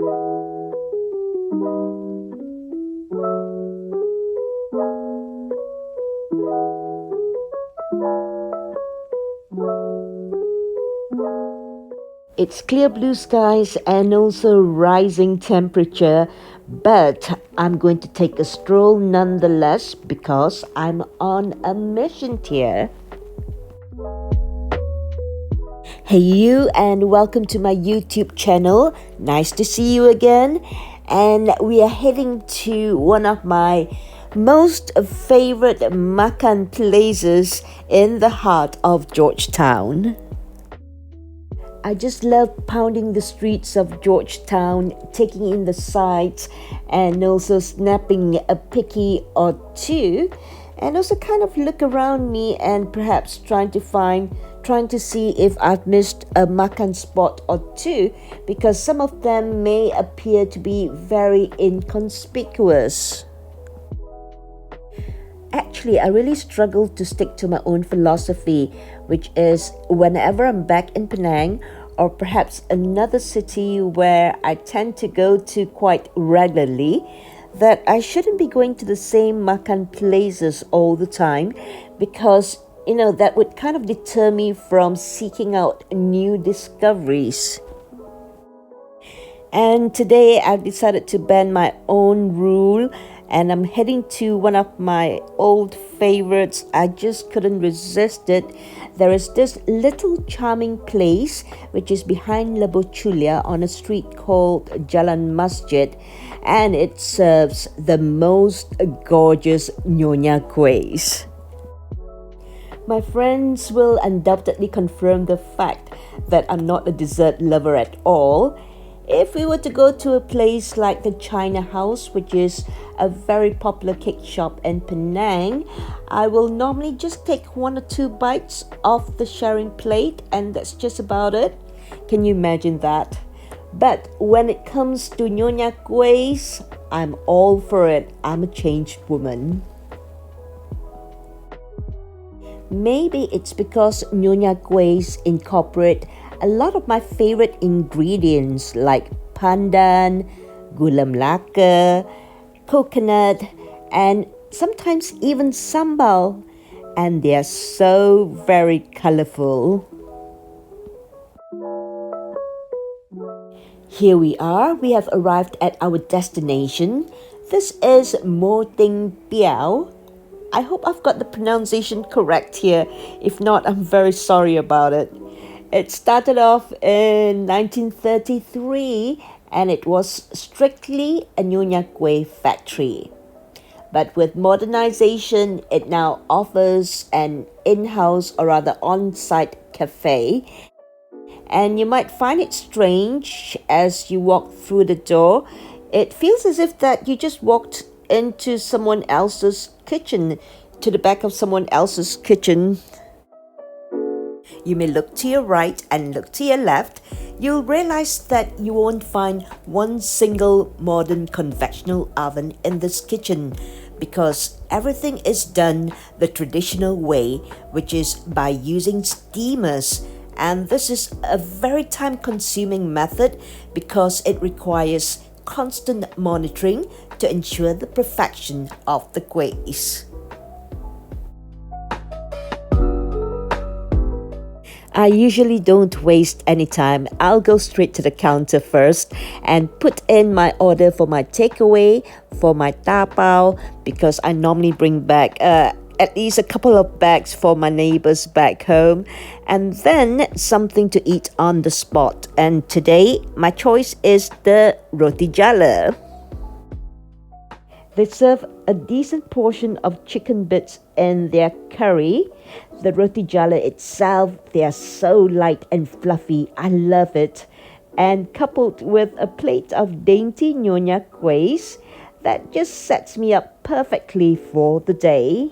It's clear blue skies and also rising temperature, but I'm going to take a stroll nonetheless because I'm on a mission here. Hey you, and welcome to my YouTube channel. Nice to see you again. And we are heading to one of my most favorite makan places in the heart of Georgetown. I just love pounding the streets of Georgetown, taking in the sights, and also snapping a picky or two, and also kind of look around me and perhaps trying to see if I've missed a makan spot or two, because some of them may appear to be very inconspicuous. Actually, I really struggle to stick to my own philosophy, which is whenever I'm back in Penang or perhaps another city where I tend to go to quite regularly, that I shouldn't be going to the same makan places all the time, because that would kind of deter me from seeking out new discoveries. And today I've decided to bend my own rule, and I'm heading to one of my old favorites. I just couldn't resist it. There is this little charming place which is behind Lebochulia on a street called Jalan Masjid, and it serves the most gorgeous Nyonya Kuehs. My friends will undoubtedly confirm the fact that I'm not a dessert lover at all. If we were to go to a place like the China House, which is a very popular cake shop in Penang, I will normally just take 1 or 2 bites off the sharing plate, and that's just about it. Can you imagine that? But when it comes to Nyonya Kuehs, I'm all for it. I'm a changed woman. Maybe it's because Nyonya Kuehs incorporate a lot of my favorite ingredients like pandan, gula melaka, coconut, and sometimes even sambal, and they are so very colorful. Here we are. We have arrived at our destination. This is MOH TENG PHEOW. I hope I've got the pronunciation correct here. If not, I'm very sorry about it. It started off in 1933, and it was strictly a Nyonya Kuehs factory. But with modernization, it now offers an in-house or rather on-site cafe. And you might find it strange as you walk through the door. It feels as if that you just walked into someone else's kitchen, to the back of someone else's kitchen. You may look to your right and look to your left. You'll realize that you won't find one single modern conventional oven in this kitchen, because everything is done the traditional way, which is by using steamers. And this is a very time-consuming method because it requires constant monitoring to ensure the perfection of the kuehs. I usually don't waste any time. I'll go straight to the counter first and put in my order for my takeaway, for my tapao, because I normally bring back at least a couple of bags for my neighbors back home, and then something to eat on the spot. And today, my choice is the roti jala. They serve a decent portion of chicken bits in their curry. The roti jala itself, they are so light and fluffy. I love it. And coupled with a plate of dainty Nyonya Kuehs, that just sets me up perfectly for the day.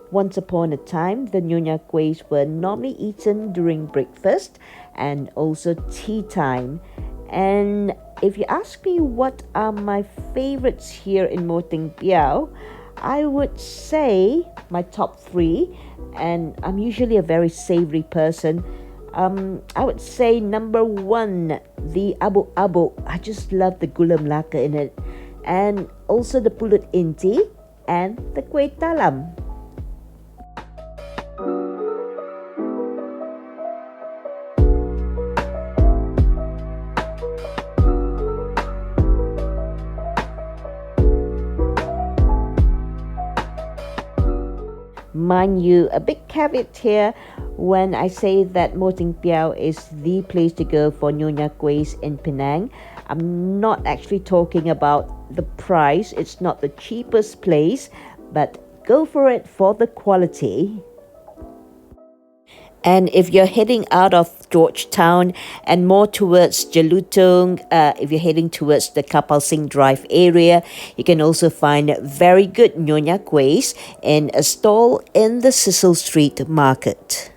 Once upon a time, the Nyonya Kuehs were normally eaten during breakfast and also tea time. And if you ask me what are my favorites here in MOH TENG PHEOW, I would say my top 3, and I'm usually a very savory person. I would say number one, the abu-abu. I just love the gula melaka in it. And also the pulut inti and the kueh talam. Mind you, a big caveat here when I say that MOH TENG PHEOW is the place to go for Nyonya Kuehs in Penang. I'm not actually talking about the price. It's not the cheapest place, but go for it for the quality. And if you're heading out of Georgetown and more towards Jelutong, if you're heading towards the Kapal Singh Drive area, you can also find very good Nyonya Kuehs in a stall in the Cecil Street Market.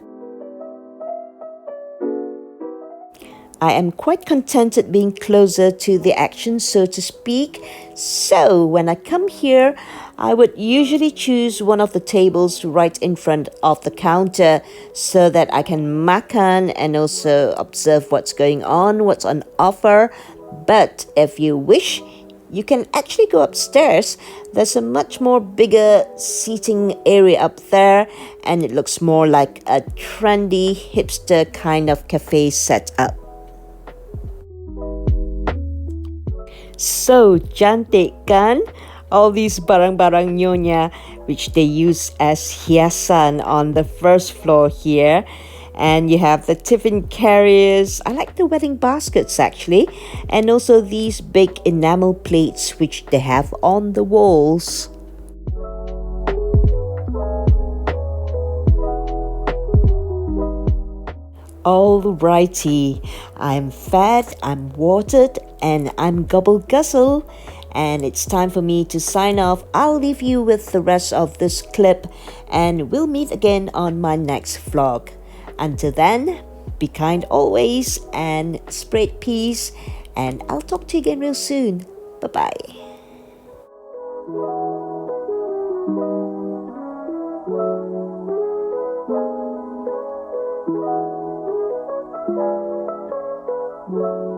I am quite contented being closer to the action, so to speak. So when I come here, I would usually choose one of the tables right in front of the counter so that I can makan and also observe what's going on, what's on offer. But if you wish, you can actually go upstairs. There's a much more bigger seating area up there, and it looks more like a trendy hipster kind of cafe setup. So cantik kan? All these barang-barang nyonya which they use as hiasan on the first floor here. And you have the tiffin carriers. I like the wedding baskets actually. And also these big enamel plates which they have on the walls. Alrighty, I'm fed, I'm watered, and I'm gobble guzzle, and it's time for me to sign off. I'll leave you with the rest of this clip, and we'll meet again on my next vlog. Until then, be kind always and spread peace, and I'll talk to you again real soon. Bye-bye. Thank you.